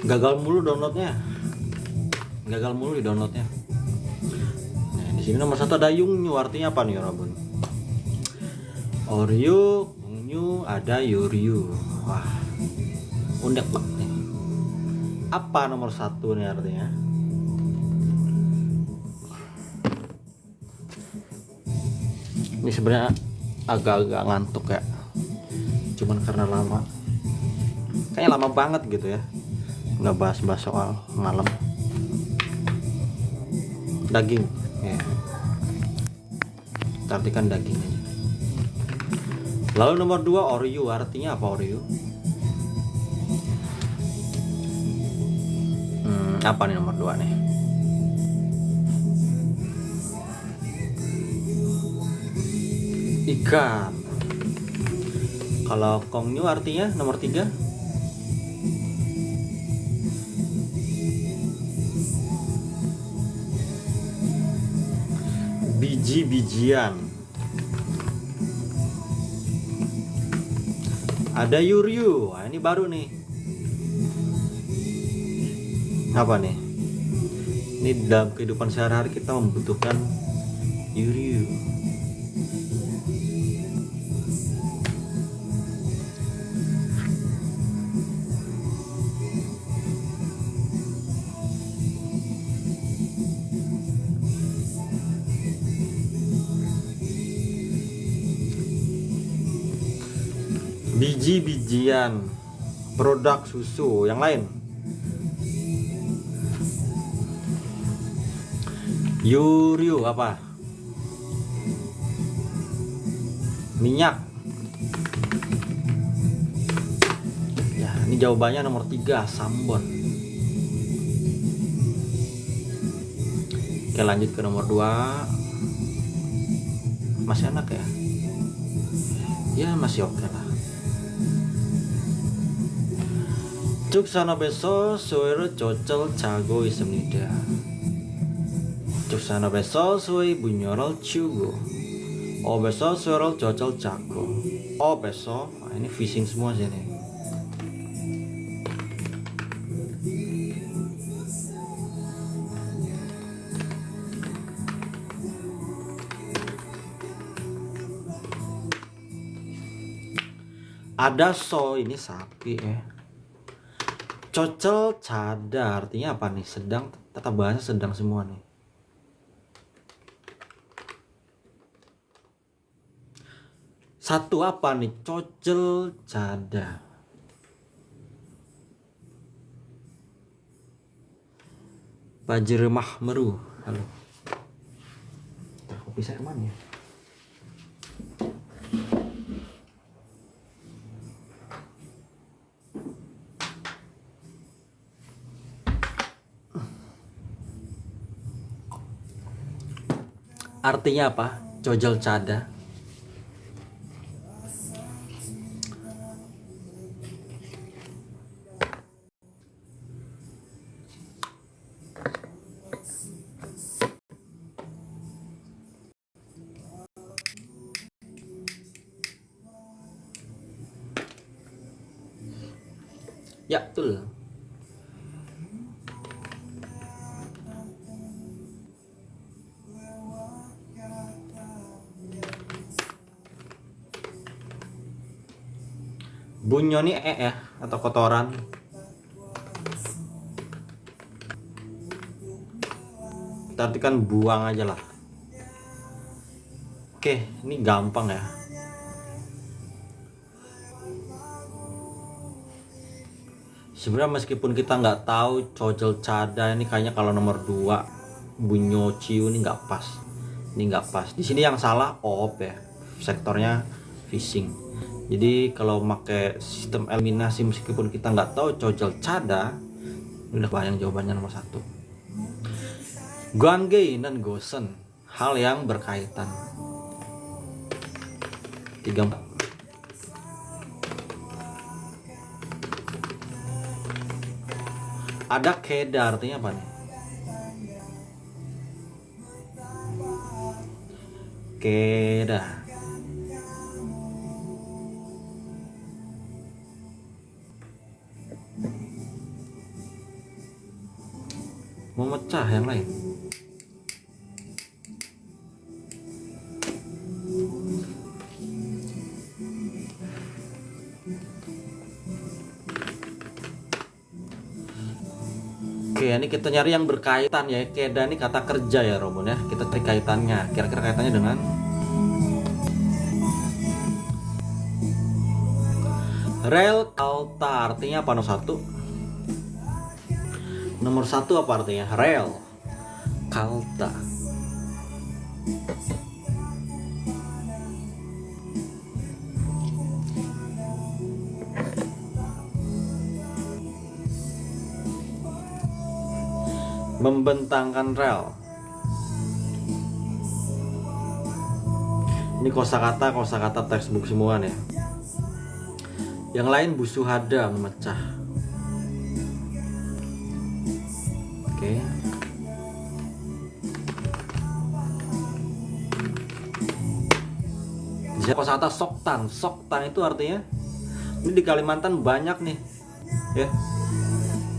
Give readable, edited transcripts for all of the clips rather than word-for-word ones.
Gagal mulu downloadnya. Gagal mulu di downloadnya. Nah, di sini nomor 1 ada Yungnu, artinya apa nih, Robun? Oryu, Yungnu, ada Yuryu. Wah, undek banget nih. Apa nomor 1 nih artinya? Ini sebenarnya agak-agak ngantuk ya. Cuman karena lama. Kayaknya lama banget gitu ya. Nggak bahas-bahas soal malam. Daging. Ya. Kita artikan daging aja. Lalu nomor 2 Oryu, artinya apa Oryu? Apa nih nomor 2 nih? Ikan. Kalau Kongyu artinya nomor 3? Biji-bijian. Ada Yuryu. Nah, ini baru nih. Apa nih? Ini dalam kehidupan sehari-hari kita membutuhkan Yuryu. Biji-bijian, produk susu, yang lain. Yuryu apa? Minyak. Ya, ini jawabannya nomor 3, Sambon. Oke, lanjut ke nomor 2. Masih enak ya? Ya, masih oke lah. Juksana beso suero cocol cago 있습니다. Juksana beso su이 bunyorol chugo. Obeso suero cocol cago. Obeso, ini fishing semua sini. Ada so, ini sapi ya. Cocel cada artinya apa nih? Sedang, tata bahasa sedang semua nih. Satu apa nih? Cocel cada. Bajir Mahmeru. Halo. Kopi saya kemana ya? Artinya apa? Cojol cada. Ya, betul. Bunyo nih ya atau kotoran. Kita artikan buang aja lah. Oke, ini gampang ya. Sebenarnya meskipun kita nggak tahu cocel cada ini kayaknya kalau nomor 2 bunyo ciu ini nggak pas. Ini nggak pas. Di sini yang salah op ya. Sektornya fishing. Jadi kalau pakai sistem eliminasi meskipun kita nggak tahu cocel cada, udah bayang jawabannya nomor 1. Guangge dan gosen, hal yang berkaitan. 3. Ada keda artinya apa nih? Keda. memecah yang lain. Oke, ini kita nyari yang berkaitan ya. Keda ini kata kerja ya Robon ya. Kita cari kaitannya. Kira-kira kaitannya dengan rel kalta. Artinya apa nomor satu? Nomor satu apa artinya? Rel kalta. Membentangkan rel. Ini kosakata textbook semua nih. Yang lain busuhada, memecah. Oke. Jadi kosakata soktan. Soktan itu artinya ini di Kalimantan banyak nih, ya.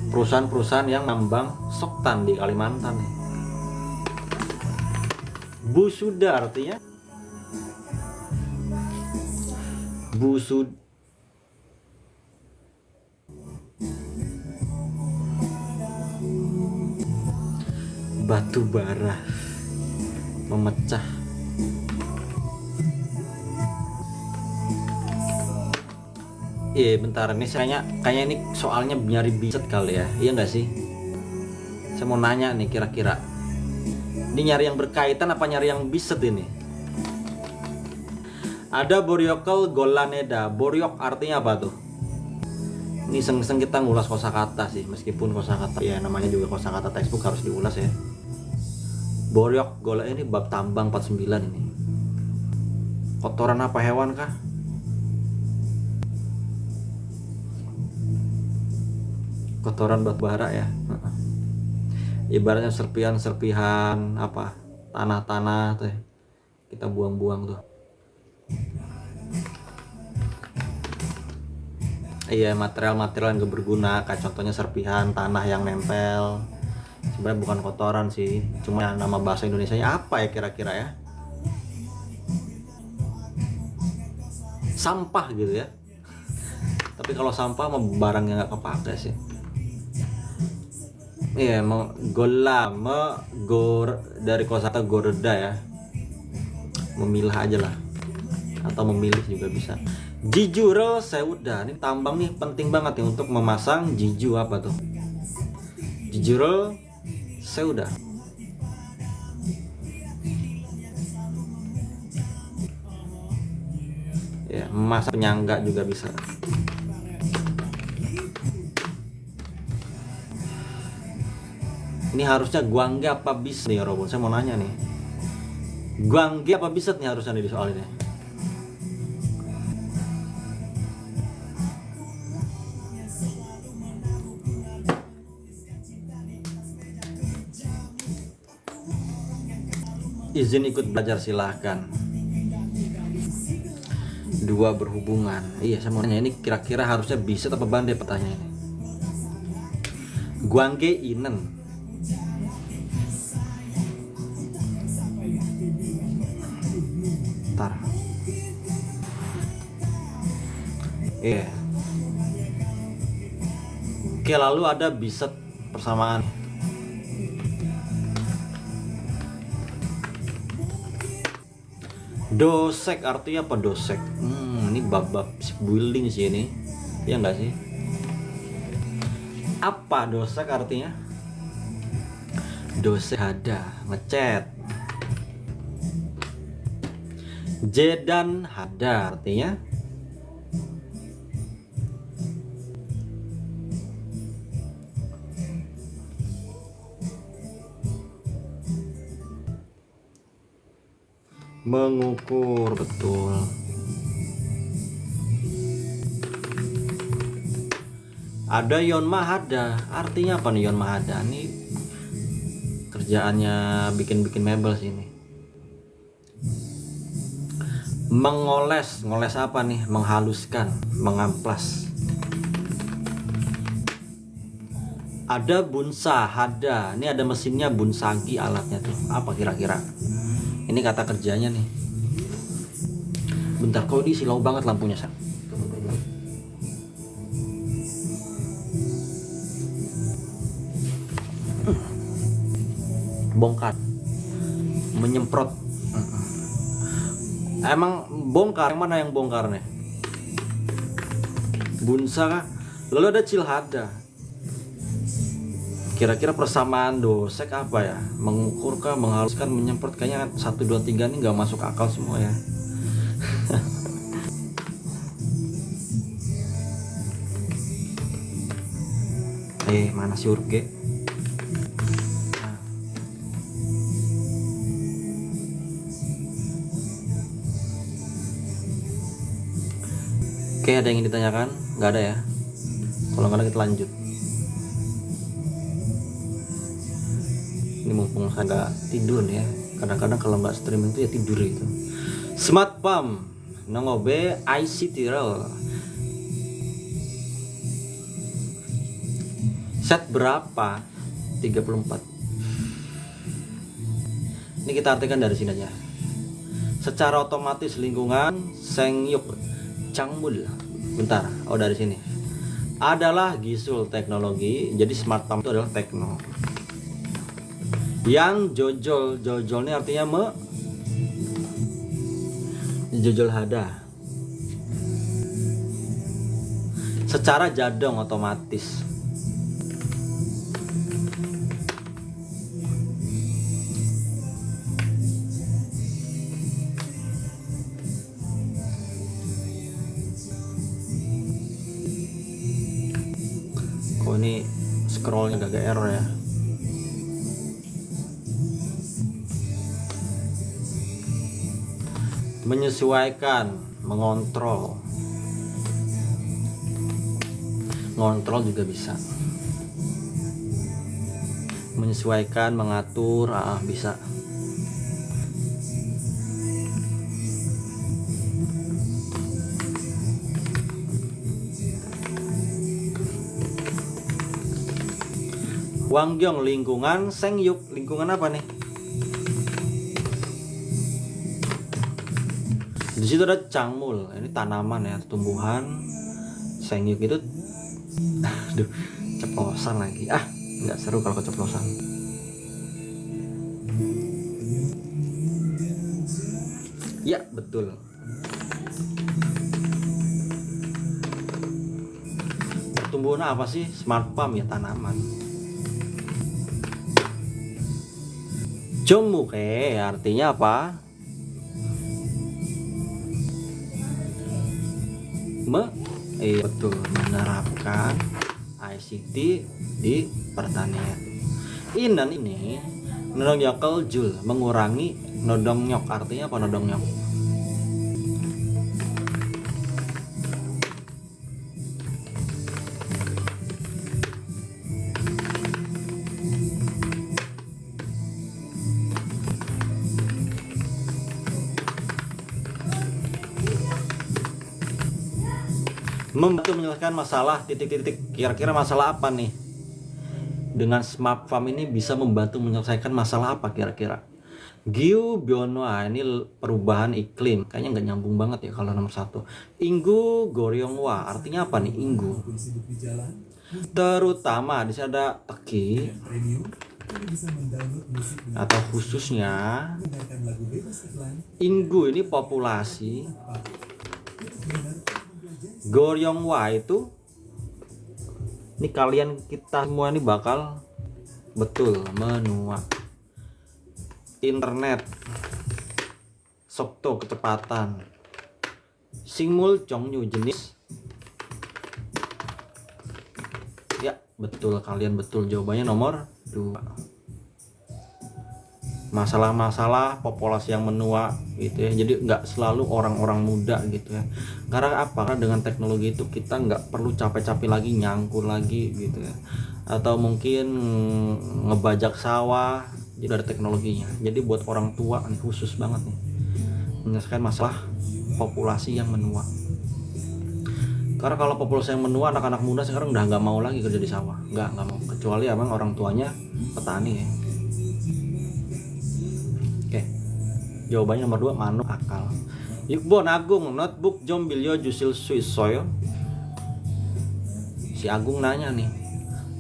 Perusahaan-perusahaan yang nambang soktan di Kalimantan nih. Busuda artinya batu bara, memecah. Bentar, ini kayaknya ini soalnya nyari biset kali ya, iya nggak sih? Saya mau nanya nih, kira-kira ini nyari yang berkaitan apa nyari yang biset ini? Ada Boryokel Golaneda. Boryok artinya apa tuh? Ini iseng-iseng kita ngulas kosakata sih, meskipun kosakata ya namanya juga kosakata textbook harus diulas ya. Boryok Gola ini bab tambang 49 ini. Kotoran apa hewan kah? Kotoran batu bara ya. Ibaratnya serpihan apa? Tanah-tanah tuh. Kita buang-buang tuh. Iya, material-material yang gak berguna, kayak contohnya serpihan tanah yang nempel. Sebenarnya bukan kotoran sih, cuma nama bahasa Indonesianya apa ya kira-kira ya? Sampah gitu ya. Tapi kalau sampah mah barang yang nggak kepake sih. Iya, dari kosakata gorda ya. Memilah aja lah. Atau memilih juga bisa. Jijurel seuda. Ini tambang nih penting banget nih untuk memasang jiju apa tuh? Jijurel seuda. Ya, memasang penyangga juga bisa. Ini harusnya guangge apa bis nih Robon? Saya mau nanya nih. Guangge apa biset nih harusnya nih di soal ini? Izin ikut belajar silahkan. Dua berhubungan. Iya, saya mau nanya ini kira-kira harusnya biset apa bande pertanyaannya. Guangge inen. Ntar. Iya. Oke, lalu ada biset persamaan. Dosek artinya apa dosek? Ini bab-bab building sih ini. Ya enggak sih? Apa dosek artinya? Dosek ada, ngecat. Jedan hada artinya mengukur, betul. Ada yon mahada, artinya apa nih yon mahada? Ini kerjaannya bikin-bikin mebel sih ini. Mengoles, ngoles apa nih? Menghaluskan, mengamplas. Ada Bunsa Hada, ini ada mesinnya Bunsagi alatnya tuh. Apa kira-kira? Ini kata kerjanya nih. Bentar, kok ini silau banget lampunya, Sa. Bongkar, menyemprot. Emang bongkar, yang mana yang bongkar nih? Bunsa kah? Lalu ada Cilhada. Kira-kira persamaan dosek apa ya? Mengukur kah, menghaluskan, menyemprot? Kayaknya 1, 2, 3 ini nggak masuk akal semua ya. Mana si Urge? Oke, ada yang ingin ditanyakan? Nggak ada ya? Kalau nggak ada kita lanjut. Ini mumpung saya nggak tidur ya. Kadang-kadang kalau nggak streaming itu ya tidur gitu. Smart Pump Nongobe IC Tirol. Set berapa? 34. Ini kita artikan dari sini aja. Secara otomatis lingkungan Sengyuk Changmul. Bentar, dari sini. Adalah Gisul teknologi. Jadi smart pump itu adalah tekno. Yang jojol ini artinya jojol hada. Secara jadong otomatis. Kok ini scrollnya agak error ya. Menyesuaikan, mengontrol. Ngontrol juga bisa. Menyesuaikan, mengatur, bisa. Wangyong lingkungan, Sengyuk lingkungan apa nih? Di situ ada Changmul, ini tanaman ya, tumbuhan. Sengyuk itu, aduh, ceplosan lagi. Nggak seru kalau keceplosan. Ya betul. Pertumbuhan apa sih? Smart pump ya, tanaman. Jomuke artinya apa? Betul, menerapkan ICT di pertanian. Inan ini nodong yokel jul, mengurangi nodong nyok. Artinya apa nodong nyok? Membantu menyelesaikan masalah titik-titik. Kira-kira masalah apa nih? Dengan smart farm ini bisa membantu menyelesaikan masalah apa kira-kira? Giu Bionwa, ini perubahan iklim. Kayaknya nggak nyambung banget ya kalau nomor 1. Inggu Goryongwa, artinya apa nih Inggu? Terutama di sini ada teki atau khususnya Inggu ini populasi. Goryongwa itu ini kalian kita semua ini bakal betul menua. Internet Sokto kecepatan. Singmul Chongyu jenis. Ya betul, kalian betul, jawabannya nomor 2. Masalah-masalah populasi yang menua gitu ya. Jadi nggak selalu orang-orang muda gitu ya. Karena apa? Karena dengan teknologi itu kita nggak perlu capek-capek lagi nyangkul lagi gitu ya. Atau mungkin ngebajak sawah. Jadi ada teknologinya. Jadi buat orang tua nih khusus banget nih menyelesaikan masalah populasi yang menua. Karena kalau populasi yang menua, anak-anak muda sekarang udah nggak mau lagi kerja di sawah, nggak mau, kecuali emang orang tuanya petani ya. Oke, jawabannya nomor 2, manuk akal. Yukbon Agung notebook jombilyo jusil suisoyo. Si Agung nanya nih,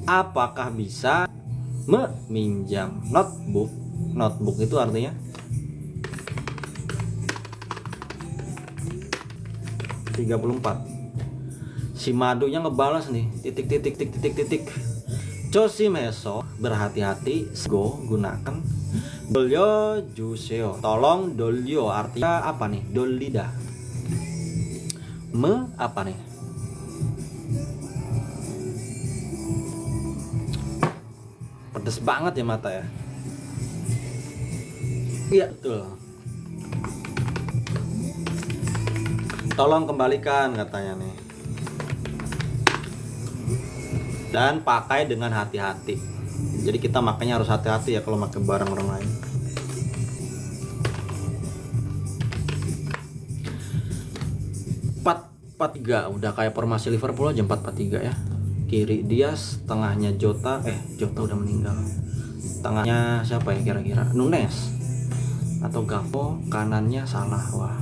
apakah bisa meminjam notebook? Notebook itu artinya si Madunya ngebalas nih, titik. Josimeso, berhati-hati, go, gunakan. Dolyo juseo, tolong. Dolyo artinya apa nih? Dolida. Apa nih? Pedes banget ya mata ya. Iya betul. Tolong kembalikan katanya nih. Dan pakai dengan hati-hati. Jadi kita makanya harus hati-hati ya kalau pakai barang orang lain. 4-4-3 udah kayak formasi Liverpool aja, 4-4-3 ya. Kiri Dias, tengahnya Jota. Jota udah meninggal. Tengahnya siapa ya kira-kira? Nunes atau Gakpo, kanannya Salah. Wah,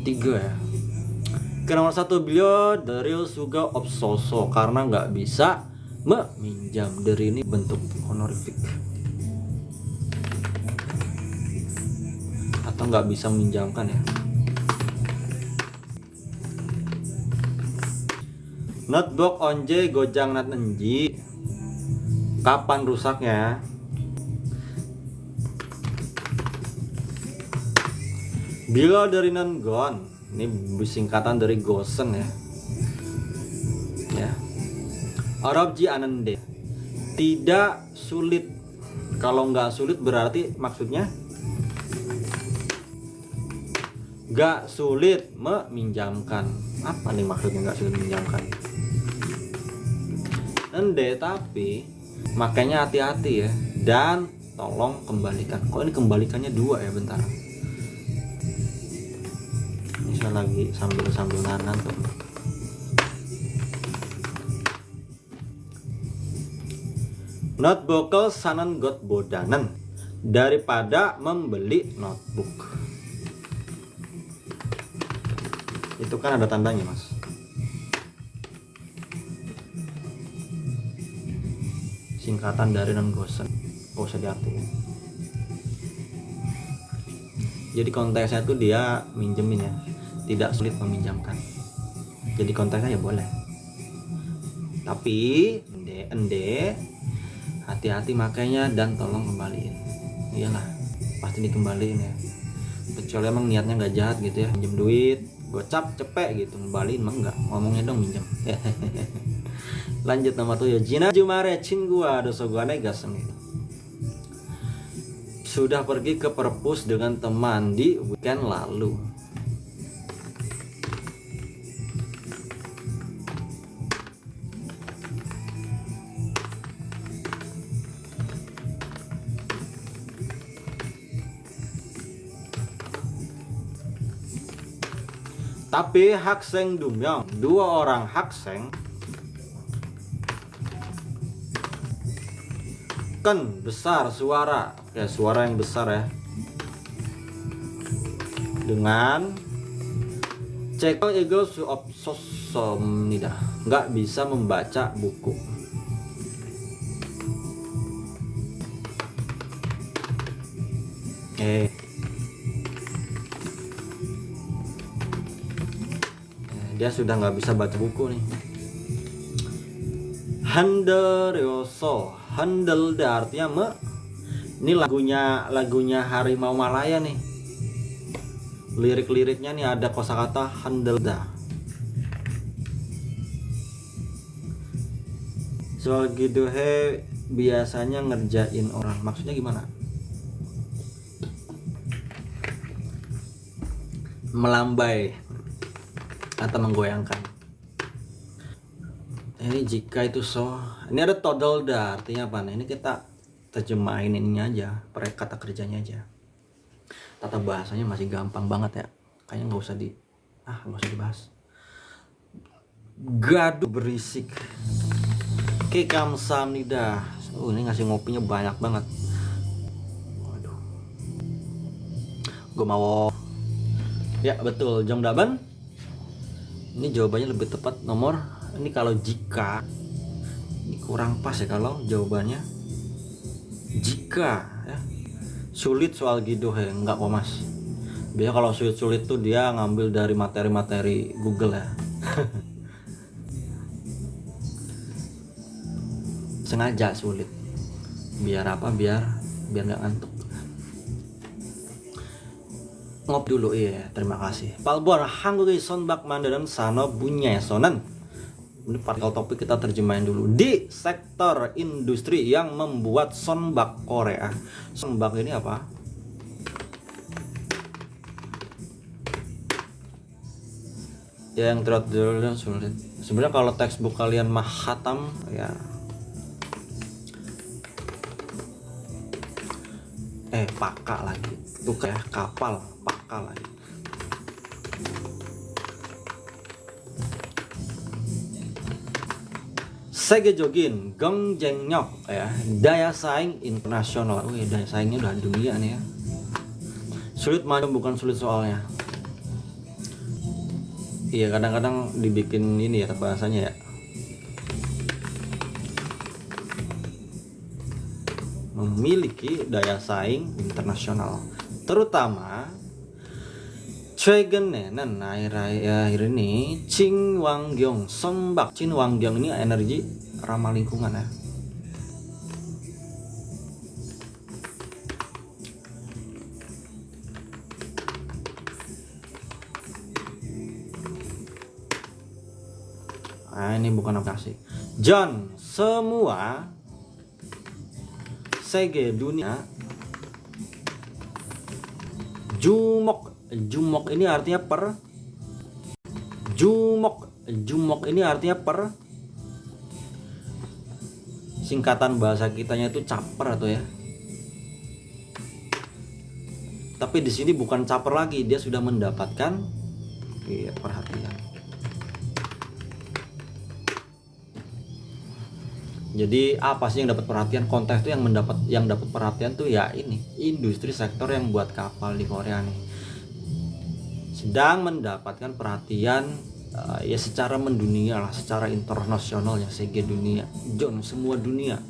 3 ya. Ke nomor 1 beliau dari Suga Obsoso karena nggak bisa meminjam. Dari ini bentuk honorific atau nggak bisa meminjamkan ya. Notebook onje gojang nat nenji. Kapan rusaknya? Bila dari Nangon. Ini singkatan dari Gosen ya. Arabji anande. Tidak sulit. Kalau nggak sulit berarti maksudnya nggak sulit meminjamkan. Apa nih maksudnya nggak sulit meminjamkan? Ende tapi makanya hati-hati ya. Dan tolong kembalikan. Kok ini kembalikannya 2 ya, bentar. Saya lagi sambil nanan tuh. Notebook sanan got bodanan, daripada membeli notebook. Itu kan ada tandanya mas. Singkatan dari non gosen, gak usah diartiin. Jadi konteksnya tuh dia minjemin ya, tidak sulit meminjamkan. Jadi konteksnya ya boleh. Tapi ende hati-hati makanya dan tolong kembaliin. Iyalah, pasti dikembaliin ya. Kecuali emang niatnya nggak jahat gitu ya, minjem duit, gocap, cepek gitu, kembaliin mah enggak. Ngomongnya dong minjem. Lanjut nomor 7. Jina Jumare Cingua Dosoguane Gaseng. Sudah pergi ke perpus dengan teman di weekend lalu. Tapi hakseng dumyong, 2 orang hakseng kan besar suara, ya suara yang besar ya, dengan cekel ego suop sosomnida, nggak bisa membaca buku. Dia sudah nggak bisa baca buku nih. Handelyoso, handel artinya ini lagunya Harimau Malaya nih. Lirik-liriknya nih ada kosakata handelda. Soal gitu biasanya ngerjain orang. Maksudnya gimana? Melambai atau menggoyangkan. Ini jika itu ini ada todolda artinya apa? Nah, ini kita terjemahin ininya aja, kata kerjanya aja. Tata bahasanya masih gampang banget ya. Kayaknya nggak usah dibahas. gaduh berisik. Oke, kamsahamnida. Ini ngasih ngopinya banyak banget. Waduh. Gue mau. Ya betul, Jongdaban. Ini jawabannya lebih tepat nomor. Ini kalau jika. Ini kurang pas ya kalau jawabannya. Jika ya. Sulit soal gitu ya, enggak kok mas. Biasanya kalau sulit-sulit tuh dia ngambil dari materi-materi Google ya. Sengaja sulit. Biar apa? Biar nggak ngantuk. Ngop dulu iya, terima kasih. Palbor 한국의 선박 만드는 산업 분야에서는. Ini partikel topik kita terjemahin dulu. Di sektor industri yang membuat sonbak Korea. Sonbak ini apa? Ya, yang terakhir sulit. Sebenarnya kalau textbook kalian mahatam ya. Paka lagi. Tuh kayak kapal, paka lagi. 세계적인 경쟁력 ya, daya saing internasional. Daya saingnya udah dunia nih ya. Sulit macam bukan sulit soalnya. Iya, kadang-kadang dibikin ini ya bahasanya ya. Memiliki daya saing internasional, terutama 최근에는 akhir ini 친환경 선박. 친환경 ini energi ramah lingkungan ya. Nah, ini bukan aplikasi. John, semua 세계 dunia Jumok ini artinya per. Jumok ini artinya per. Singkatan bahasa kitanya itu caper atau ya. Tapi di sini bukan caper lagi, dia sudah mendapatkan perhatian. Jadi apa sih yang dapat perhatian? Konteks itu yang dapat perhatian tuh ya ini industri sektor yang buat kapal di Korea nih. Sedang mendapatkan perhatian ya secara mendunia lah, secara internasional ya, segi dunia, semua dunia,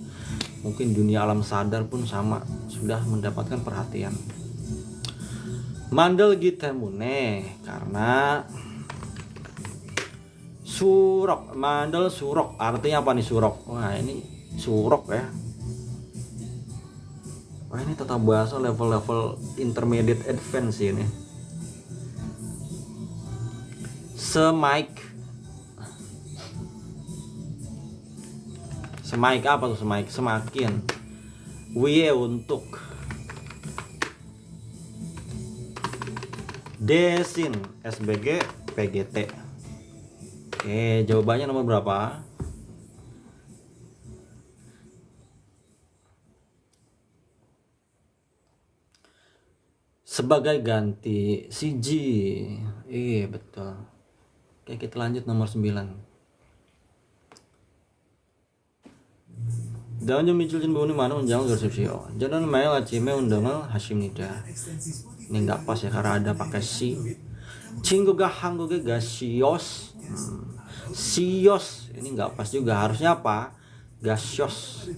mungkin dunia alam sadar pun sama, sudah mendapatkan perhatian. Mandel gitemune karena surok, mandel surok artinya apa nih surok? Wah ini surok ya. Wah ini tata bahasa level-level intermediate advance ini. Semaik apa tuh semaik? Semakin. Wie untuk. Desin SBG PGT. Oke, jawabannya nomor berapa? Sebagai ganti CG. Iya betul. Oke, kita lanjut nomor 9. 다음 점 미칠 부분이 많은 문장을 그려주십시오. 저는 매일 아침에 운동을 하십니다. Ini nggak pas ya karena ada pakai si. 친구가 한국에 가시오스. 시오스 ini nggak pas juga, harusnya apa? 가시오스.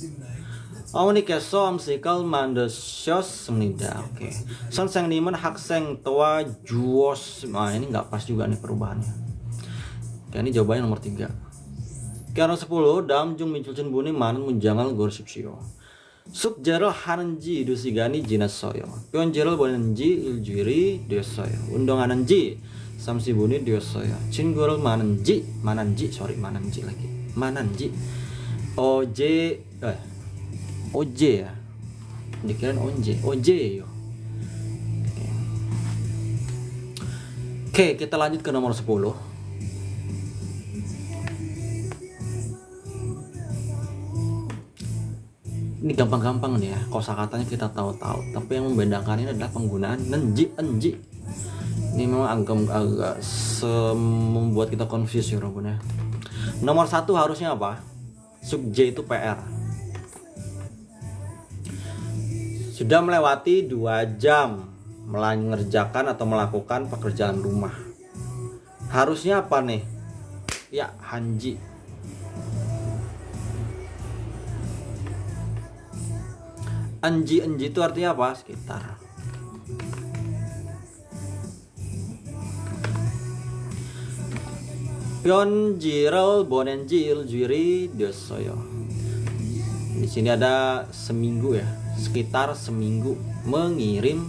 어머니께서 음식을 만드셨습니다. Oke. 선생님은 학생 도와주었습니다. Ini nggak pas juga nih perubahannya. Oke, ini jawabannya nomor 3. Karena 10 다음 중 미칠진 분이 많은 문장을 고르십시오. 숙제를 하는지 2시간이 지났어요. 편지를 보내는지 일주일이 됐어요. 운동하는지 30분이 되었어요. 친구를 만난지 lagi. 만난지 어제 ya. Dikirain 어제예요. Oke, kita lanjut ke nomor 10. Ini gampang-gampang nih ya, kosakatanya kita tahu-tahu, tapi yang membedakan ini adalah penggunaan nenji, enji. Ini memang agak membuat kita confuse ya, Robun ya. Nomor 1 harusnya apa? Sub J itu PR. Sudah melewati 2 jam mengerjakan atau melakukan pekerjaan rumah. Harusnya apa nih? Ya, Hanji. Anji itu artinya apa? Sekitar. Pyeonjiral bonenjil juri desoyo. Di sini ada seminggu ya, sekitar seminggu mengirim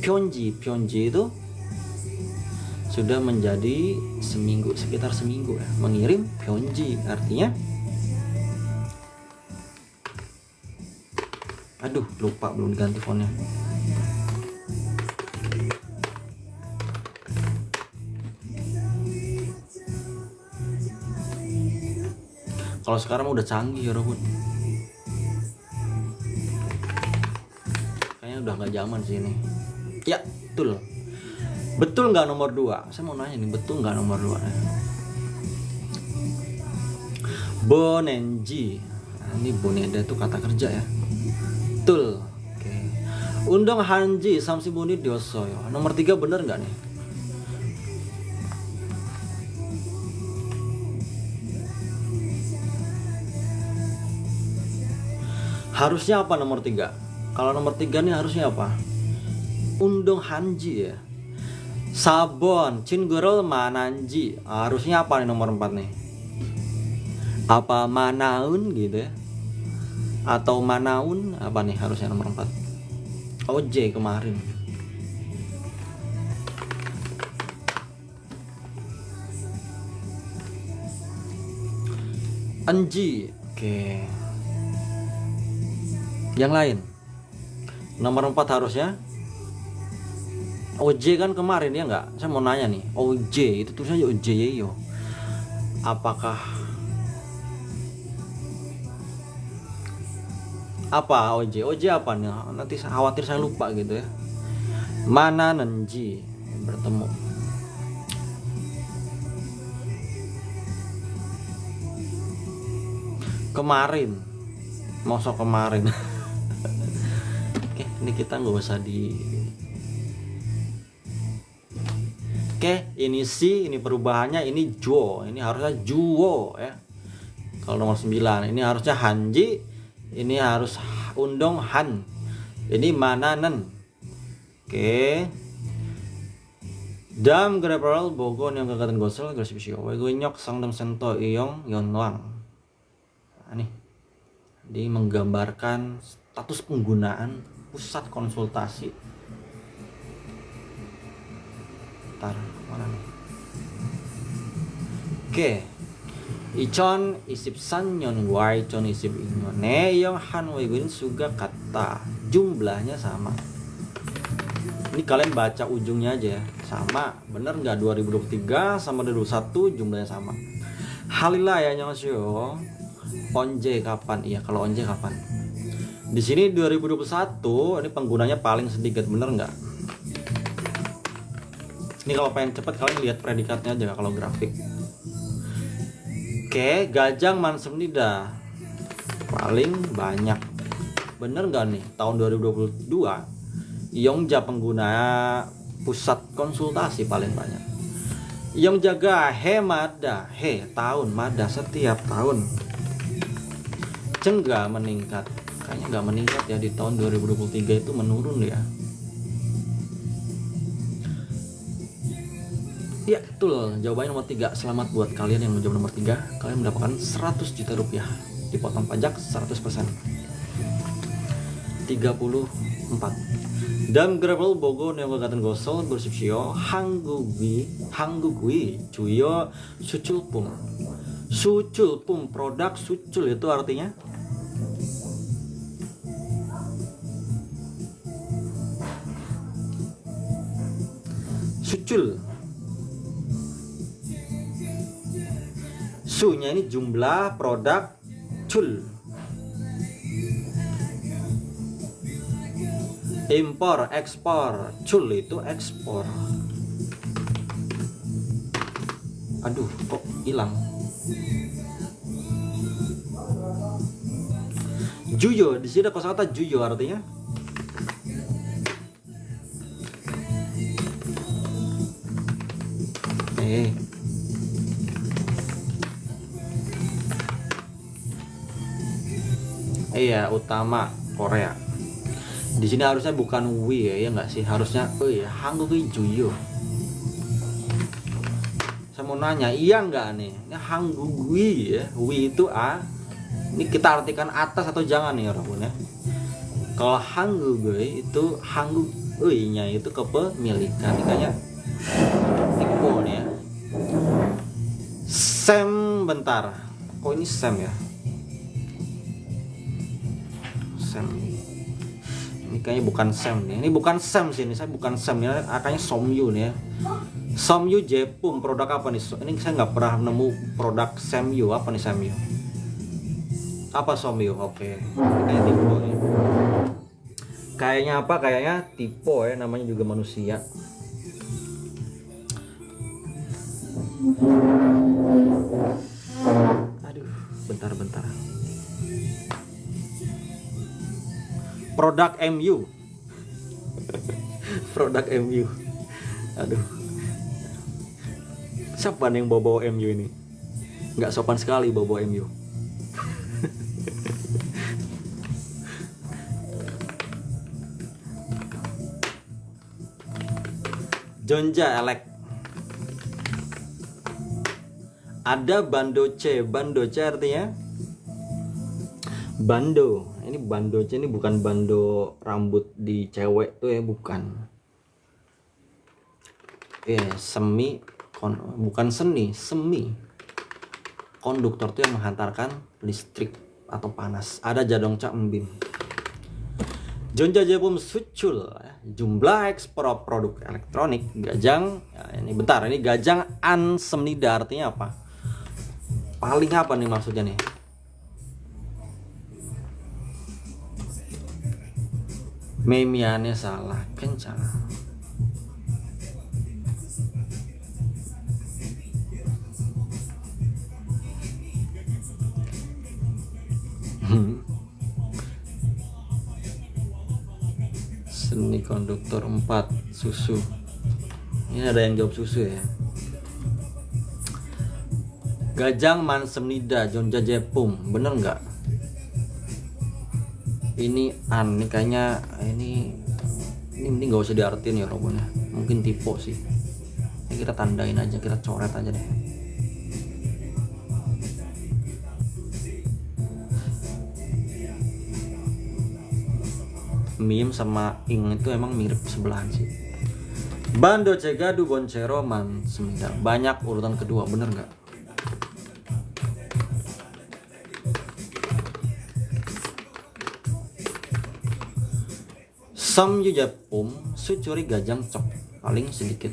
Pyeonji itu sudah menjadi seminggu, sekitar seminggu ya, mengirim Pyeonji artinya. Aduh, lupa belum diganti fontnya. Kalau sekarang udah canggih ya Robun. Kayaknya udah nggak zaman sih ini. Ya, betul. Betul nggak nomor 2? Saya mau nanya nih, betul nggak nomor 2? Bonenji. Nah, ini boneda itu kata kerja ya. Betul. Oke. Undang Hanji Samsi Buni Diosoyo. Nomor 3 bener nggak nih? Harusnya apa nomor 3? Kalau nomor 3 nih harusnya apa? Undang Hanji ya. Sabon Cinggerol Mananji. Harusnya apa nih nomor 4 nih? Apa Manaun gitu ya? Atau Manaun apa nih harusnya nomor 4? OJ kemarin. Anji. Oke. Yang lain. Nomor 4 harusnya OJ kan kemarin ya nggak? Saya mau nanya nih, OJ itu tulisannya OJ yo. Apakah apa OJ? OJ apa nih? Nanti khawatir saya lupa gitu ya. Mana Nenji bertemu. Kemarin. Mosok kemarin. Oke, ini kita nggak usah di. Oke, ini si, ini perubahannya, ini Juo, ini harusnya Juo ya. Kalau nomor 9, ini harusnya Hanji, ini harus Undong Han, ini Mananen. Oke. Dam Greperal Bogon yang kekatan gosel Gresipsio, Wegunyok Sangdem Sento Iyong Yonwang. Nah, nih, dia menggambarkan status penggunaan pusat konsultasi. Mana nih? Oke. Ichon isip sanyon wai chon isip inyon ne yang han weguin suga kata jumlahnya sama. Ini kalian baca ujungnya aja ya. Sama, bener nggak? 2023 sama 2021 jumlahnya sama. Halila ya nyosyo. Onje kapan? Iya, kalau onje kapan? Di sini 2021 ini penggunanya paling sedikit, bener nggak? Ini kalau pengen cepet kalian lihat predikatnya aja kalau grafik. Oke, Gajang Mansemnida paling banyak. Bener nggak nih? Tahun 2022 Yongja pengguna pusat konsultasi paling banyak. Yang jaga Mada, tahun Mada setiap tahun. Cengga meningkat. Kayaknya nggak meningkat ya, di tahun 2023 itu menurun ya. Ya betul, jawabannya nomor 3. Selamat buat kalian yang menjawab nomor 3. Kalian mendapatkan 100 juta rupiah, dipotong pajak 100%. 34. Dan Gravel Bogo yang kekatan gosol bersipsio Hanggugwi Cuyo Suculpum. Suculpum, produk sucul itu artinya sucul. Su-nya ini jumlah, produk, cul. Impor, ekspor. Cul itu ekspor. Aduh, kok hilang? Juyo, di sini ada kosakata juyo artinya iya utama Korea. Di sini harusnya bukan wi ya nggak sih, harusnya Hangul juyo. Saya mau nanya, iya nggak nih? Ini Hangul ya, wi itu a. Ini kita artikan atas atau jangan nih orang ya. Kalau Hangul itu Hangul nya itu kepemilikan, kayaknya tipe nih ya. Sem bentar, kok ini Sem ya? Sem. Ini kayaknya bukan Sem nih. Ini bukan Sem sih, ini saya bukan Sem ya. Kayaknya Somyu nih ya. Somyu Jepum, produk apa nih? Ini saya nggak pernah nemu produk Semyu. Apa nih Semyu? Apa Somyu? Oke. Kayaknya tipe nih. Kayaknya apa? Kayaknya tipe ya, namanya juga manusia. Aduh, bentar. Produk MU. Produk MU. Aduh. Siapa nih yang bawa MU ini? Nggak sopan sekali bawa MU. Jonja elek. Ada bando C artinya bando. Ini bando C, ini bukan bando rambut di cewek tuh ya, bukan. Bukan semi. Konduktor tuh yang menghantarkan listrik atau panas. Ada jadongca embim. Jonja Jepum Sucul, jumlah ekspor produk elektronik Gajang. Ya, ini bentar, ini Gajang An Semnida artinya apa? Paling apa nih maksudnya nih? Memiannya salah, kencang. Seni konduktor 4 susu. Ini ada yang jawab susu ya. Gajang Man Semnida Jonja Jepum, bener nggak? Ini an, ini kayaknya ini nggak usah diartiin ya robotnya. Mungkin tipe sih. Ini kita tandain aja, kita coret aja deh. Mim sama ing itu emang mirip sebelahan sih. Bando Cegadu Boncero Man Semnida, banyak urutan kedua, bener nggak? Somyu Jepum Sucuri Gajang Cok, paling sedikit.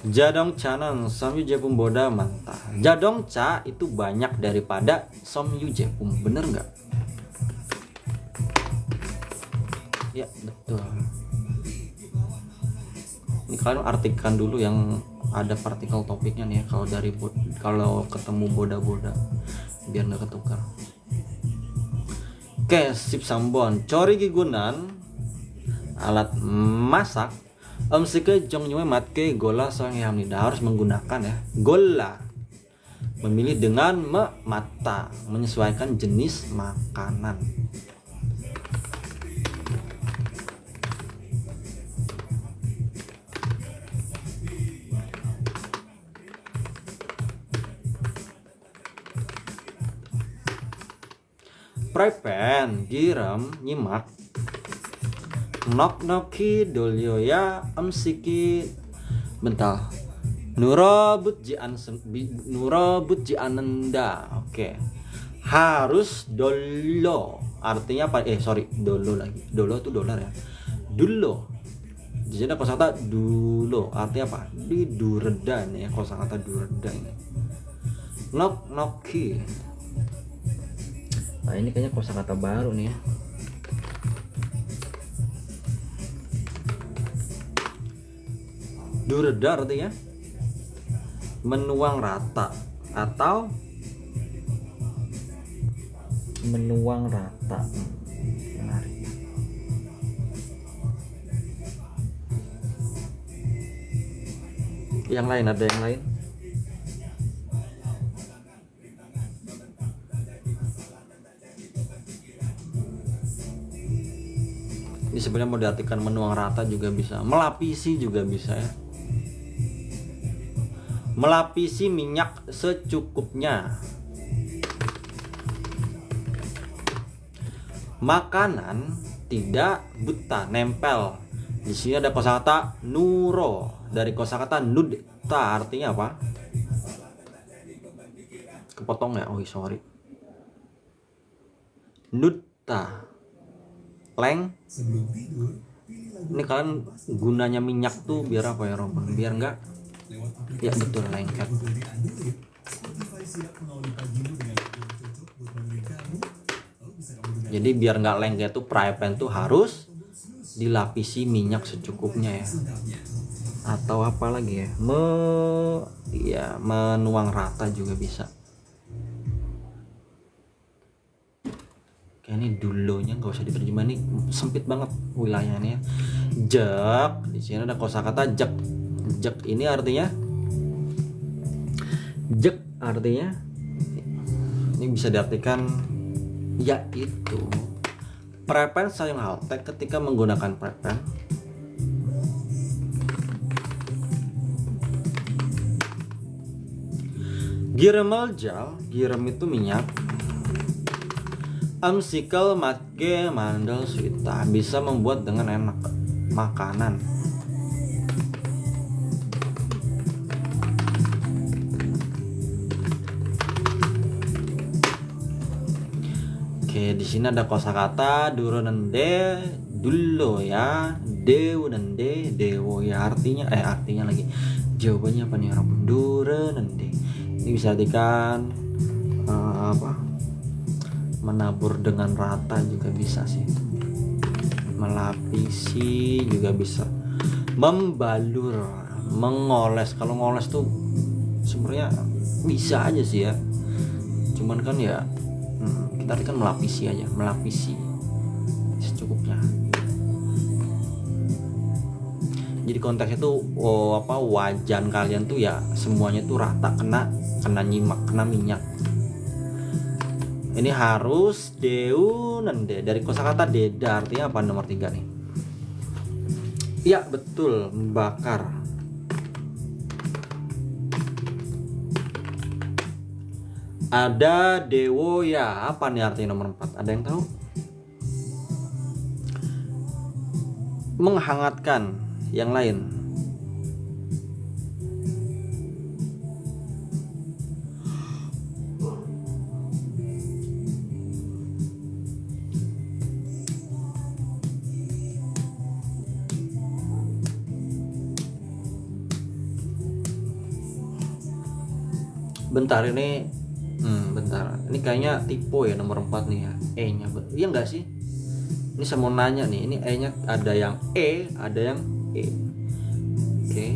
Jadong Canan Somyu Jepum Boda Manta. Jadong Ca itu banyak daripada Somyu Jepum, bener nggak? Ya betul. Ini kalian artikan dulu yang ada partikel topiknya nih ya, kalau ketemu boda-boda biar nggak ketukar. Oke, sip sambon. Cori gigunan alat masak. Sike jongnyue matke gola sang hamnida, harus menggunakan ya gola. Memilih dengan mata, menyesuaikan jenis makanan. Prepen, giram, nyimak. Nok noki dolyo ya siki. Bentar. Nurabut ji ananda. Oke. Harus dolo. Artinya apa? Dolo lagi. Dolo itu dolar ya. Dulu. Di sini ada kosakata dulu. Artinya apa? Di dureda nih ya, kosakata dureda ini. Nok noki. Nah, ini kayaknya kosakata baru nih ya. Dureda artinya menuang rata atau menuang rata. Menarik. Yang lain, ada yang lain? Ini sebenarnya mau diartikan menuang rata juga bisa, melapisi juga bisa ya. Melapisi minyak secukupnya. Makanan tidak buta, nempel. Di sini ada kosakata nuro dari kosakata nudta, artinya apa? Kepotong ya, oh sorry. Nudta, leng. Ini kalian gunanya minyak tuh biar apa ya Roman? Biar enggak? Ya betul, lengket. Jadi biar nggak lengket tuh fry pan tuh harus dilapisi minyak secukupnya ya. Atau apa lagi ya? Menuang rata juga bisa. Kayak ini dulunya nggak usah diterjemah, nih sempit banget wilayahnya. Jak, di sini ada kosakata jak. Jak ini artinya ini bisa diartikan yaitu prepen sayung haltek ketika menggunakan prepen giremeljal, girem itu minyak, amsikal matge mandal suita, bisa membuat dengan enak makanan. Di sini ada kosakata duronende dullo ya, deunende dewo ya, artinya lagi. Jawabannya apa nih orang? Duronende. Ini bisa artikan menabur dengan rata juga bisa sih. Melapisi juga bisa. Membalur, mengoles. Kalau ngoles tuh sebenarnya bisa aja sih ya. Cuman kan ya kita kan melapisi aja, melapisi secukupnya. Jadi konteksnya tuh wajan kalian tuh ya semuanya tuh rata, kena nyimak, kena minyak. Ini harus deunende dari kosakata deda, artinya apa nomor 3 nih? Iya betul, membakar. Ada dewo ya, apa nih artinya nomor 4? Ada yang tahu? Menghangatkan. Yang lain? Bentar ini ini kayaknya tipe ya nomor 4 nih ya, E-nya. Iya enggak sih? Ini saya mau nanya nih, ini E-nya ada yang E, ada yang E. Oke.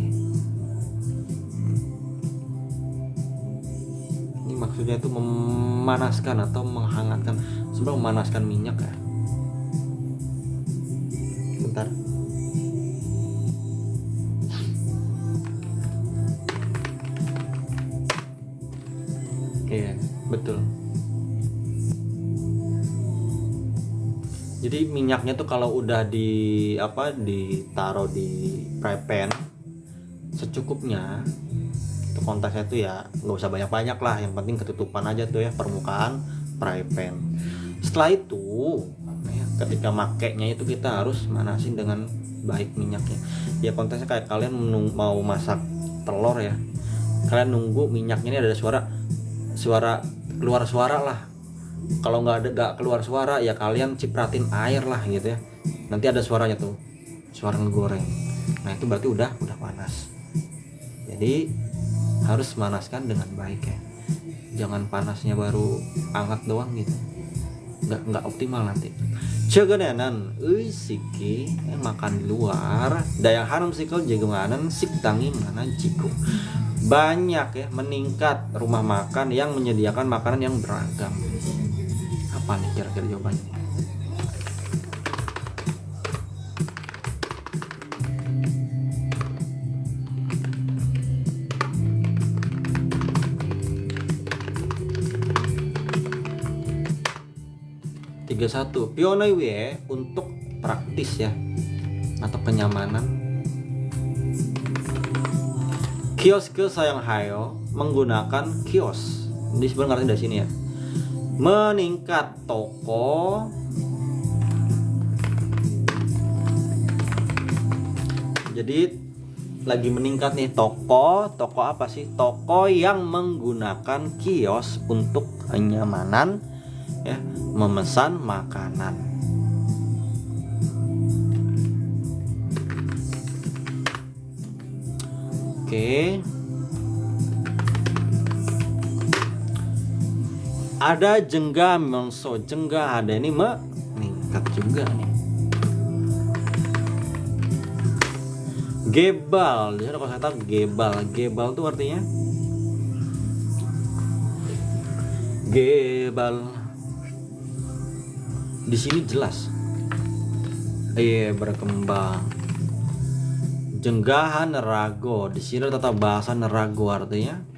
Ini maksudnya itu memanaskan atau menghangatkan. Sebenarnya memanaskan minyak ya. Bentar. Iya, betul. Jadi minyaknya tuh kalau udah ditaruh di fry pan secukupnya, itu konteksnya tuh ya nggak usah banyak-banyak lah, yang penting ketutupan aja tuh ya permukaan fry pan. Setelah itu ya, ketika makainya itu kita harus manasin dengan baik minyaknya. Ya konteksnya kayak kalian mau masak telur ya, kalian nunggu minyaknya ini ada suara keluar suara lah. Kalau nggak keluar suara ya kalian cipratin air lah gitu ya, nanti ada suaranya tuh, suara ngegoreng. Nah itu berarti udah panas. Jadi harus manaskan dengan baik ya, jangan panasnya baru anget doang gitu, nggak optimal nanti. Cegenenan siki makan di luar daya harum sikal jagunganan sik tangi mana jiku. Banyak ya meningkat rumah makan yang menyediakan makanan yang beragam. Apa nih kira-kira jawabannya? Tiga satu. Pionai W untuk praktis ya atau kenyamanan. Kios sayang hayo menggunakan kios. Ini sebenarnya dari sini ya. Meningkat toko. Jadi lagi meningkat nih toko apa sih? Toko yang menggunakan kios untuk kenyamanan ya, memesan makanan. Oke. Ada jengga mongso, jengga ada ini meningkat juga nih. Gebal, di sana kalau saya tahu gebal itu artinya gebal. Di sini jelas. Berkembang. Jenggahan nerago, di sini tata bahasa nerago artinya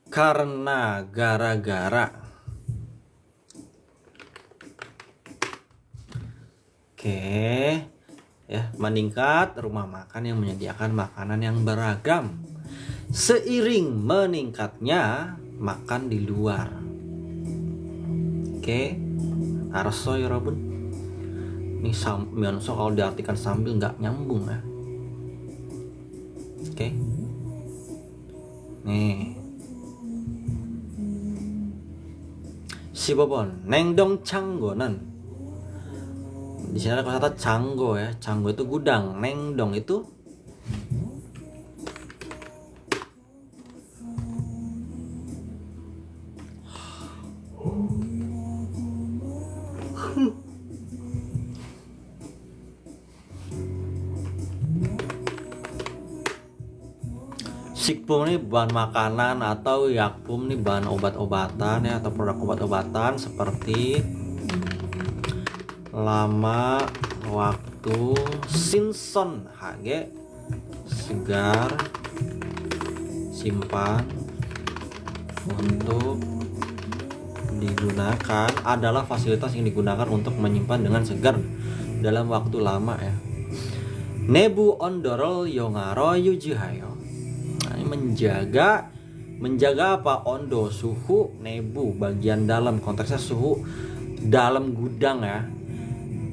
karena, gara-gara. Oke ya, meningkat rumah makan yang menyediakan makanan yang beragam seiring meningkatnya makan di luar. Oke, arso ya Robun. Ini sambil kalau diartikan sambil nggak nyambung ya. Oke, nih si Bobon nengdong canggonan. Di sini ada kata canggo ya. Canggo itu gudang, nengdong itu sikpum ini bahan makanan atau yakpum ini bahan obat-obatan ya, atau produk obat-obatan seperti lama waktu, sinson hage, segar, simpan, untuk digunakan, adalah fasilitas yang digunakan untuk menyimpan dengan segar dalam waktu lama ya. Nebu ondorol yongaro yujihayo. Nah, ini menjaga apa? Ondo, suhu, nebu bagian dalam, konteksnya suhu dalam gudang ya.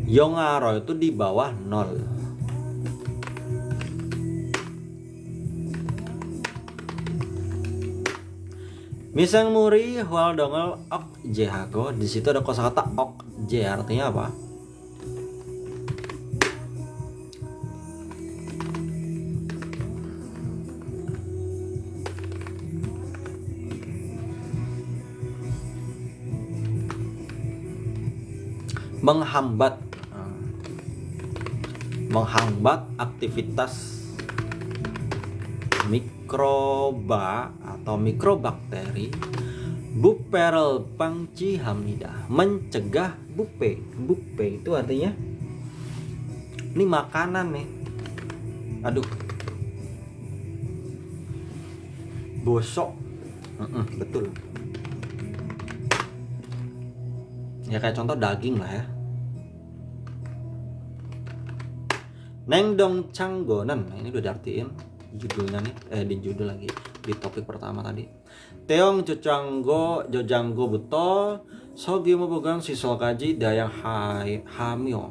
Yongaro itu di bawah 0. Misang muri hual dongel ok jehago. Di situ ada kosakata ok je, artinya apa? Menghambat aktivitas mikroba atau mikrobakteri. Buperel pangci hamida, mencegah bupe itu artinya ini makanan nih. Aduh, bosok. Betul ya, kayak contoh daging lah ya. Nengdong canggonan, nah ini udah diartiin judulnya nih, di judul lagi di topik pertama tadi. Teong jojanggo buto sogi mobogang sisol kaji dayang hamyo.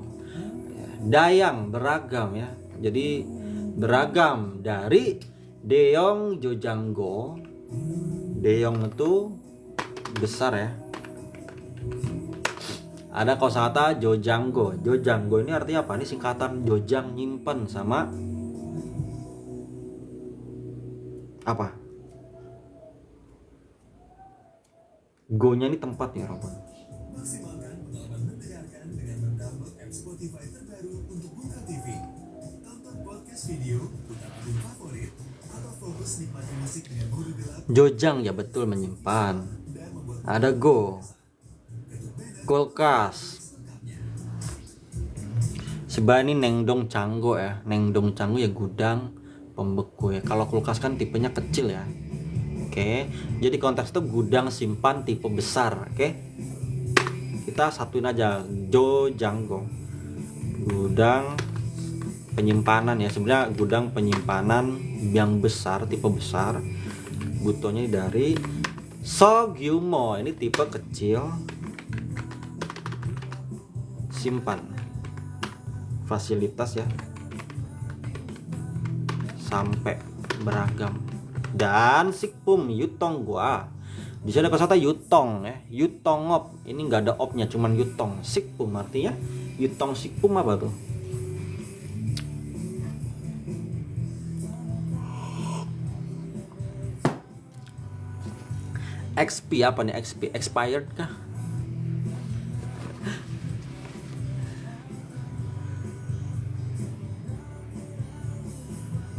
Dayang beragam ya, jadi beragam dari deong jojanggo. Deong itu besar ya. Ada kosakata jojanggo. Jojanggo ini artinya apa? Ini singkatan jojang, nyimpen, sama apa? Go-nya ini tempat ya, Robon. Maksimalkan pengalaman mendengarkan dengan mendownload app Spotify terbaru untuk Buka TV. Tonton podcast Jojang ya betul menyimpan. Ada kulkas. Sebenarnya ini Nengdong Canggo ya. Nengdong Canggo ya gudang pembeku ya. Kalau kulkas kan tipenya kecil ya. Oke. Jadi konteks itu gudang simpan tipe besar. Oke. Kita satuin aja Jojanggo. Gudang penyimpanan ya. Sebenarnya gudang penyimpanan yang besar, tipe besar. Butonya dari Sogyumo. Ini tipe kecil. Simpan. Fasilitas ya. Sampai beragam. Dan Sikpum Yutong gua. Di sini ada kata Yutong ya. Yutongop. Ini nggak ada opnya, cuman Yutong. Sikpum artinya Yutong Sikpum apa tuh? XP apa nih? XP expired kah?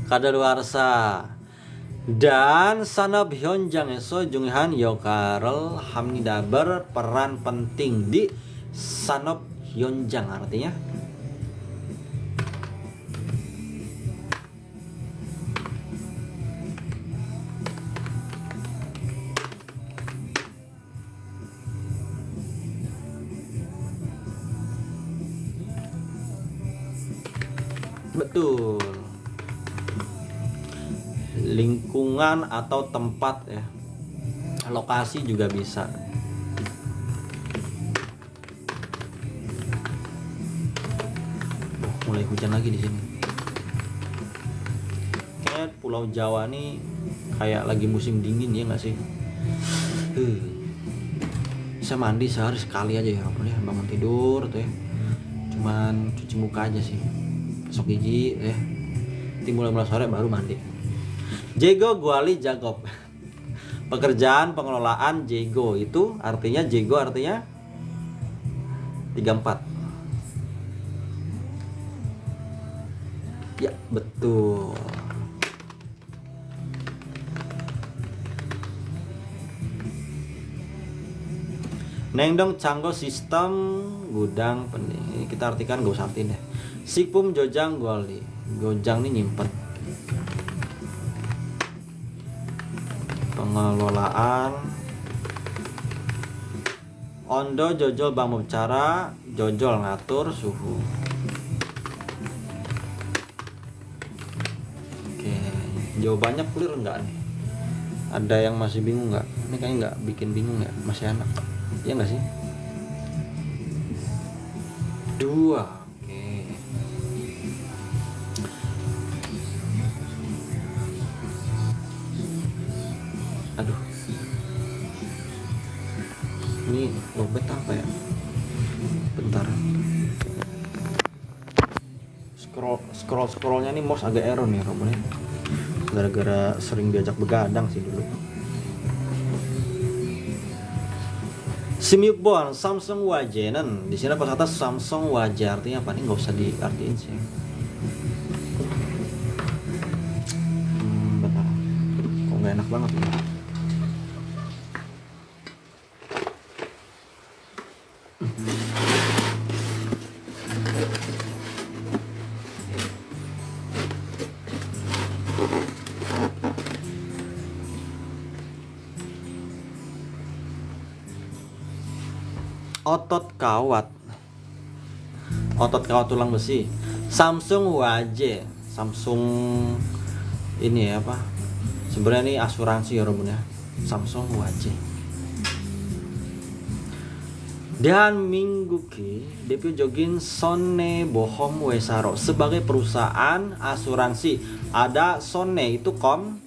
Kadaluarsa. Dan Sanop Hyunjang So Junghan Yokarel Hamnida berperan penting di Sanop Hyunjang artinya betul lingkungan atau tempat ya, lokasi juga bisa. Mulai hujan lagi di sini. Kayak Pulau Jawa nih kayak lagi musim dingin ya nggak sih? Bisa mandi sehari sekali aja ya, bangun tidur tuh ya, cuman cuci muka aja sih, gosok gigi ya, mulai sore baru mandi. Jego Guali Jagop. Pekerjaan pengelolaan Jego itu artinya Jego artinya 34. Ya, betul. Nengdong Canggo sistem gudang pending. Ini kita artikan gak usah artiin deh. Sikpum Jojang Guali. Gojang ini nyimpen. Pengelolaan Ondo Jojol Bang bicara, Jojol ngatur suhu. Oke, jawabannya clear enggak nih? Ada yang masih bingung nggak? Ini kayaknya nggak bikin bingung ya, masih enak. Iya nggak sih? 2. Aduh, ini lobet apa ya? Bentar, scrollnya nih mouse agak error nih romanya, gara-gara sering diajak begadang sih dulu. Simyukbon Samsung Wajenen. Di sini kata Samsung Wajah artinya apa nih? Nggak usah diartiin sih. Bentar, kok nggak enak banget nih. Otot kawat tulang besi. Samsung Waje. Samsung ini ya apa? Sebenarnya ini asuransi ya Robun ya. Samsung Waje. Dan minggu ki Depio Jogin Sonne Bohom Wesaro sebagai perusahaan asuransi. Ada Sonne itu kom.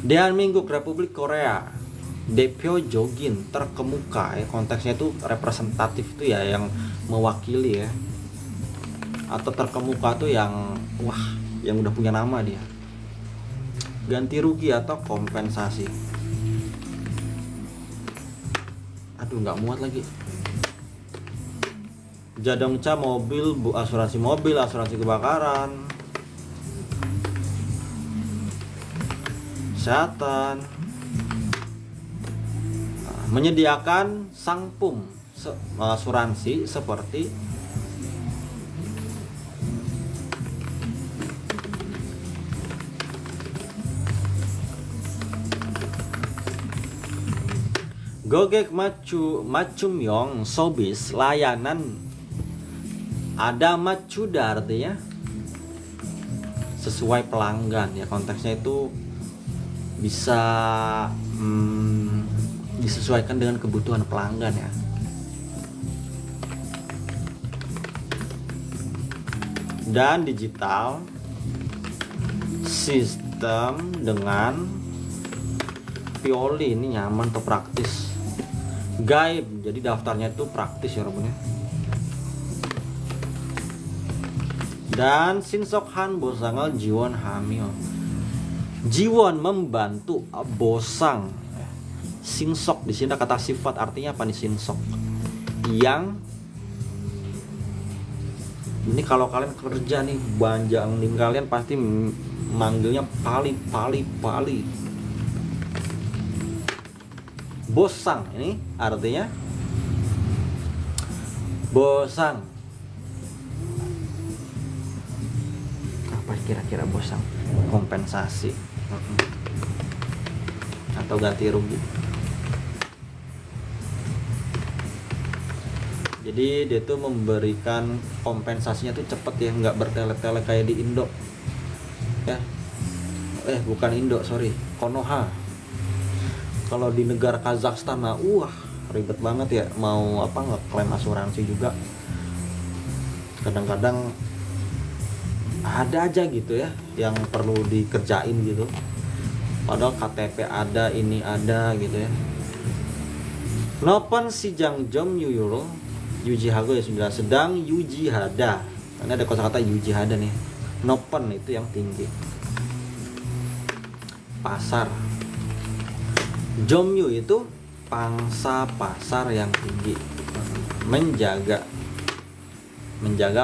Dan minggu Republik Korea. Depyo Jogin terkemuka ya, konteksnya itu representatif itu ya, yang mewakili ya, atau terkemuka tuh yang wah, yang udah punya nama dia. Ganti rugi atau kompensasi. Aduh, nggak muat lagi. Jadongca mobil, asuransi mobil, asuransi kebakaran, kesehatan. Menyediakan sangpum asuransi seperti Gojek Macumyong Sobis layanan. Ada Macuda artinya sesuai pelanggan ya, konteksnya itu bisa disesuaikan dengan kebutuhan pelanggan ya. Dan digital sistem dengan Pioli, ini nyaman atau praktis. Gaib, jadi daftarnya itu praktis ya Robun ya. Dan Sinsokhan Bosangal Jiwon Hamil. Jiwon membantu Bosang. Sinsok di sini ada kata sifat, artinya apa nih Sinsok? Yang ini kalau kalian kerja nih, banjang nih kalian pasti manggilnya pali. Bosang ini artinya Bosang. Apa kira-kira Bosang? Kompensasi atau ganti rugi. Jadi dia tuh memberikan kompensasinya tuh cepet ya, nggak bertele-tele kayak di Indo ya. Bukan Indo, sorry, Konoha. Kalau di negara Kazakhstan nah ribet banget ya, mau ngeklaim asuransi juga kadang-kadang ada aja gitu ya yang perlu dikerjain gitu, padahal KTP ada, ini ada gitu ya. Nopen si Jangjom Yuyuro Yuji Hago ya sudah sedang Yuji Hada, karena ada kosakata Yuji Hada nih. Nopen itu yang tinggi, pasar. Jomyu itu pangsa pasar yang tinggi, menjaga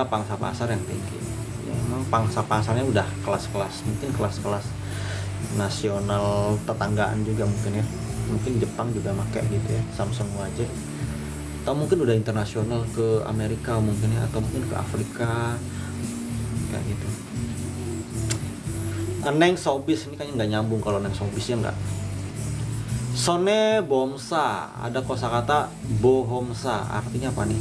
pangsa pasar yang tinggi. Ya, emang pangsa pasarnya udah kelas-kelas, mungkin kelas-kelas nasional tetanggaan juga mungkin ya. Mungkin Jepang juga pakai gitu ya, Samsung aja. Atau mungkin udah internasional ke Amerika mungkin ya, atau mungkin ke Afrika kayak gitu. Neng Sobis ini kayaknya nggak nyambung kalau Neng Sobisnya nggak. Sone Bomsa, ada kosakata bohomsa, artinya apa nih?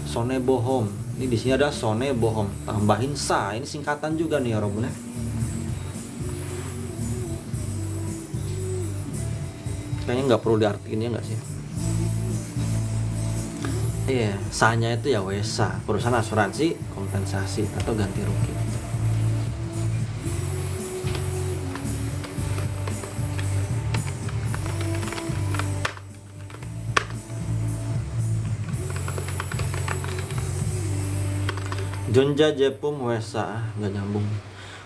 Sone bohom. Ini di sini ada sone bohom, tambahin sa, ini singkatan juga nih ya Robun ya. Kayaknya nggak perlu diartiin ya nggak sih? Iya, sanya itu ya wesa, perusahaan asuransi, kompensasi atau ganti rugi. Jonja Jepum wesa, nggak nyambung.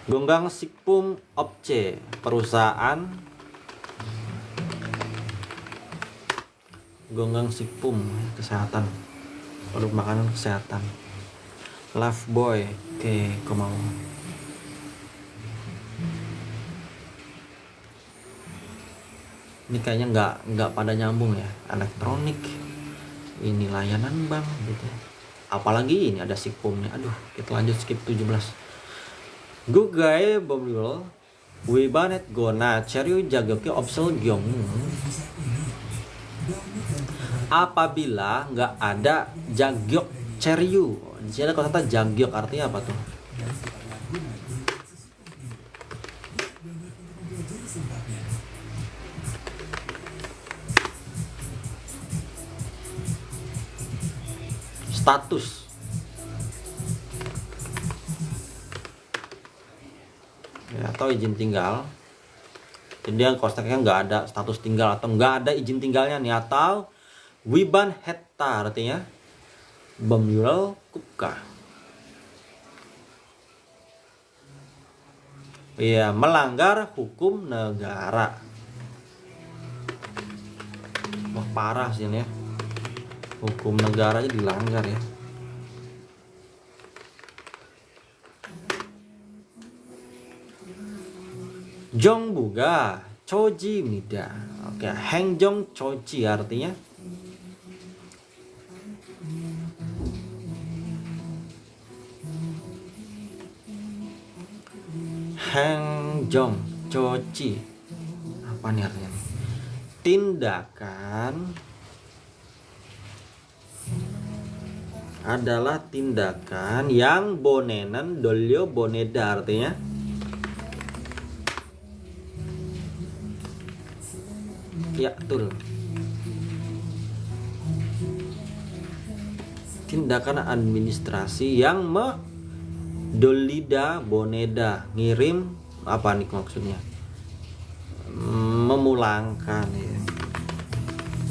Gonggang Sikpum Opce, perusahaan. Gonggang Sikpum, kesehatan, produk makanan kesehatan. Love Boy, oke, mau. Ini kayaknya nggak pada nyambung ya. Elektronik, ini layanan bank gitu. Apalagi ini ada Sikpumnya. Aduh, kita lanjut skip 17. Gugai Bobril Wibanet Gona Cheryu Jagoknya Opsel Gyong. Apabila nggak ada Jagyok Cheryu, di sini ada kata Jagyok, artinya apa tuh? Status ya, atau izin tinggal. Jadi yang kosteknya nggak ada status tinggal atau nggak ada izin tinggalnya nih, atau wiban heta artinya bemyural kupka. Iya, melanggar hukum negara. Wah parah sih ini ya, hukum negara aja dilanggar ya. Jongbuga chojimida. Oke, hengjong choji artinya hengjong choji. Apa nih artinya? Tindakan adalah tindakan yang bonenan dolyo boneda artinya ya betul, tindakan administrasi yang dolida boneda, ngirim apa nih maksudnya, memulangkan ya.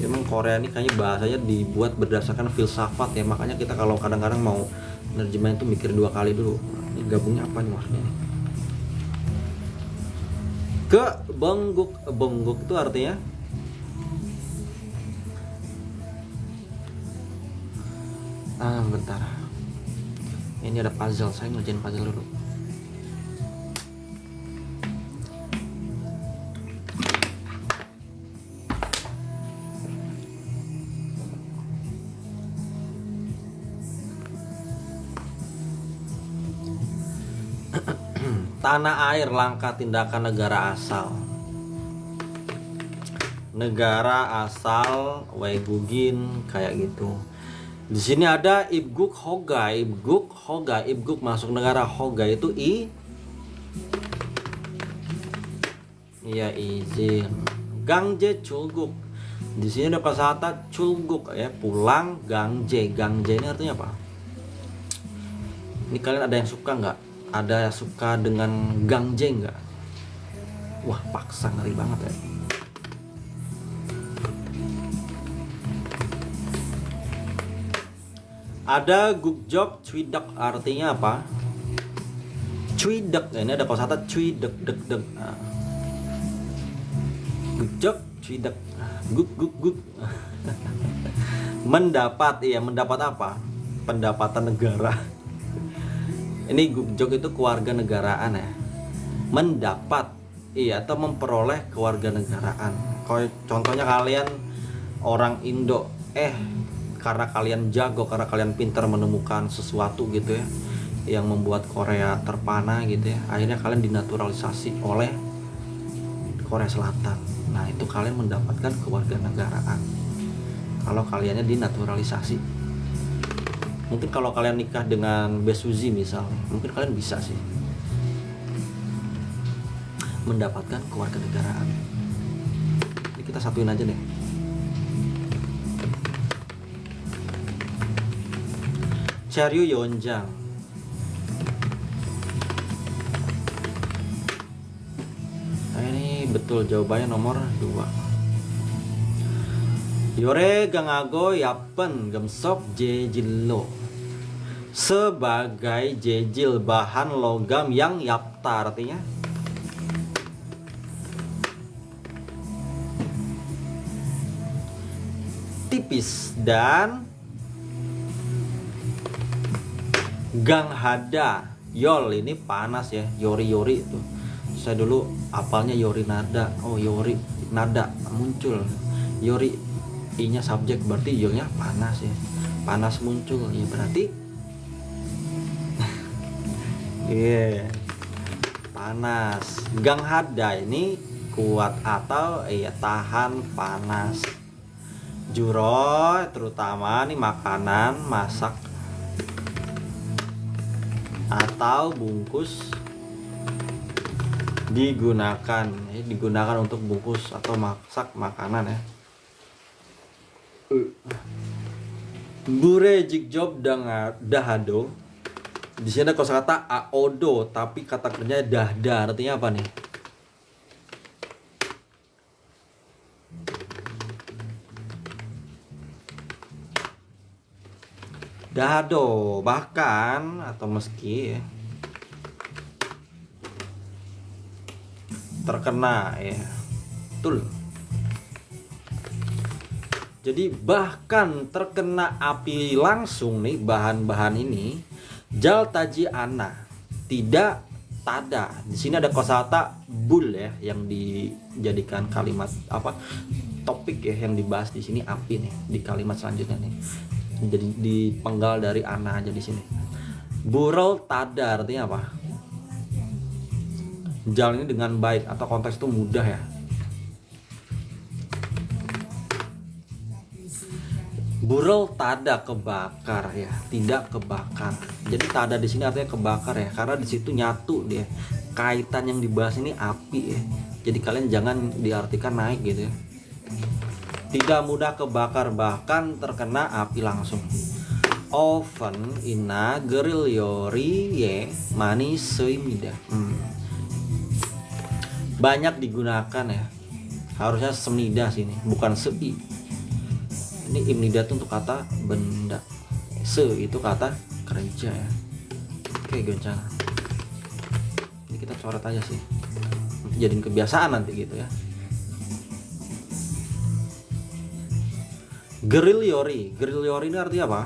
Emang Korea ini kayaknya bahasanya dibuat berdasarkan filsafat ya, makanya kita kalau kadang-kadang mau nerjemahin itu mikir 2 kali dulu. Ini gabungnya apa nih maksudnya? Ke bongguk itu artinya bentar. Ini ada puzzle, saya ngerjain puzzle dulu. Tanah air, langkah tindakan negara asal. Negara asal, Waigugin kayak gitu. Di sini ada ibguk hoga, ibguk masuk negara, hoga itu iya izin. Gangje culguk. Di sini ada kata culguk ya, pulang. Gangje ini artinya apa? Ini kalian ada yang suka nggak? Ada yang suka dengan gangje nggak? Wah, paksa, ngeri banget ya. Ada gukjok cuidek artinya apa? Cuidek, ini ada kosakata cuidek dek. Gukjok cuidek, guk. Mendapat, iya, mendapat apa? Pendapatan negara. Ini gukjok itu keluarga negaraan ya. Mendapat, iya, atau memperoleh keluarga negaraan. Contohnya kalian orang Indo, karena kalian jago, karena kalian pintar menemukan sesuatu gitu ya, yang membuat Korea terpana gitu ya, akhirnya kalian dinaturalisasi oleh Korea Selatan. Nah, itu kalian mendapatkan kewarganegaraan kalau kaliannya dinaturalisasi. Mungkin kalau kalian nikah dengan Besuzi misal, mungkin kalian bisa sih mendapatkan kewarganegaraan. Ini kita satuin aja deh. Charyu Yonjang. Nah, ini betul jawabannya nomor 2. Yore gangago yapen gemsok jejillo. Sebagai jejil, bahan logam yang yapta artinya tipis. Dan ganghada, yol ini panas ya, yori itu. Saya dulu apalnya yori nada. Oh, yori nada muncul. Yori i-nya subjek, berarti yolnya panas ya. Panas muncul ya, berarti iya, panas. Ganghada ini kuat atau tahan panas. Juro terutama nih makanan masak atau bungkus digunakan untuk bungkus atau masak makanan ya. Bure jigjob dahado. Di sini ada kosakata aodo tapi kata kerjanya dahda, artinya apa nih? Dahado, bahkan atau meski ya. Terkena ya. Betul. Jadi bahkan terkena api langsung nih bahan-bahan ini. Jal taji ana, tidak tada. Di sini ada kosakata bul ya, yang dijadikan kalimat apa, topik ya yang dibahas di sini, api nih di kalimat selanjutnya nih. Jadi dipenggal dari ana aja di sini. Burel tada artinya apa? Jalan ini dengan baik, atau konteks itu mudah ya. Burel tada kebakar ya, tidak kebakar. Jadi tada di sini artinya kebakar ya, karena di situ nyatu dia. Kaitan yang dibahas ini api ya. Jadi kalian jangan diartikan naik gitu ya. Tidak mudah kebakar, bahkan terkena api langsung. Oven ina gerilyori ye mani seimida. Banyak digunakan ya. Harusnya semida sini, bukan sei. Ini imnida itu untuk kata benda, se itu kata kerja ya. Oke, goncangan ini kita coret aja sih, jadiin kebiasaan nanti gitu ya. Gerilyori ini artinya apa?